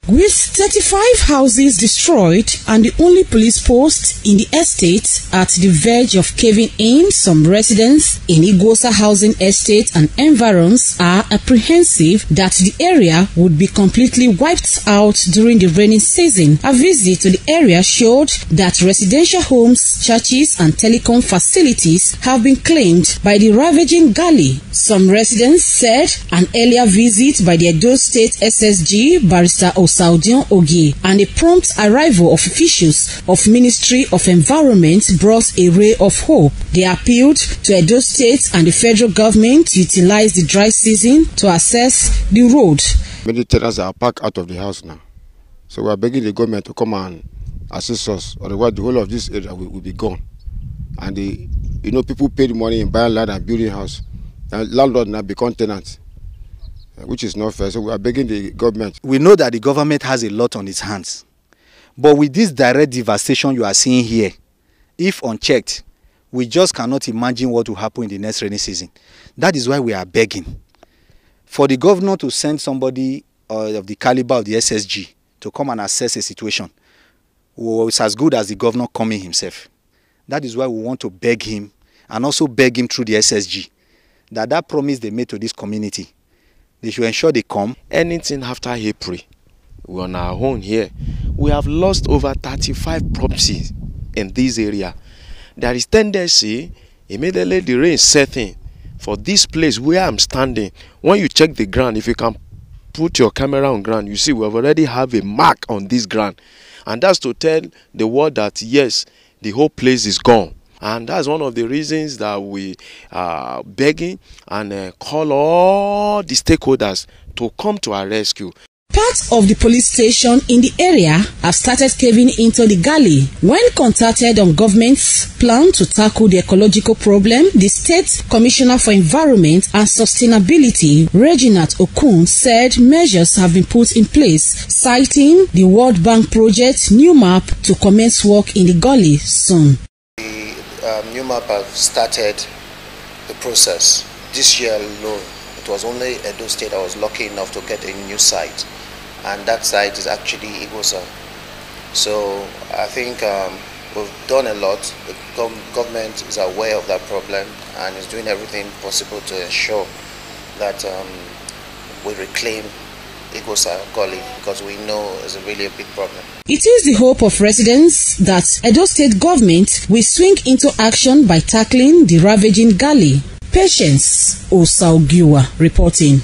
With 35 houses destroyed and the only police post in the estate at the verge of caving in, some residents in Iguosa Housing Estate and environs are apprehensive that the area would be completely wiped out during the rainy season. A visit to the area showed that residential homes, churches and telecom facilities have been claimed by the ravaging gully. Some residents said an earlier visit by the Edo State SSG, Barrister Osarogiuwa, and a prompt arrival of officials of Ministry of Environment brought a ray of hope. They appealed to Edo State and the federal government to utilize the dry season to assess the road. Many tenants are packed out of the house now, so we are begging the government to come and assist us, otherwise the whole of this area will be gone. And people pay the money in buying land and building house, and landlord now become tenants, which is not fair. So we are begging the government. We know that the government has a lot on its hands, but with this direct devastation you are seeing here, if unchecked, we just cannot imagine what will happen in the next rainy season. That is why we are begging for the governor to send somebody of the caliber of the SSG to come and assess a situation. It's as good as the governor coming himself. That is why we want to beg him, and also beg him through the SSG, that promise they made to this community, they should ensure they come. Anything after April, we're on our own here. We have lost over 35 properties in this area. There is tendency, immediately the rain setting for this place where I'm standing. When you check the ground, if you can put your camera on ground, you see we already have a mark on this ground. And that's to tell the world that yes, the whole place is gone. And that's one of the reasons that we are begging and call all the stakeholders to come to our rescue. Parts of the police station in the area have started caving into the gully. When contacted on government's plan to tackle the ecological problem, the State Commissioner for Environment and Sustainability, Reginald Okun, said measures have been put in place, citing the World Bank project New Map to commence work in the gully soon. The New Map have started the process. This year alone, it was only Edo State I was lucky enough to get a new site. And that site is actually Iguosa. So I think we've done a lot. The government is aware of that problem and is doing everything possible to ensure that we reclaim Iguosa Gully, because we know it's really a big problem. It is the hope of residents that Edo State government will swing into action by tackling the ravaging gully. Patience Osarogiuwa reporting.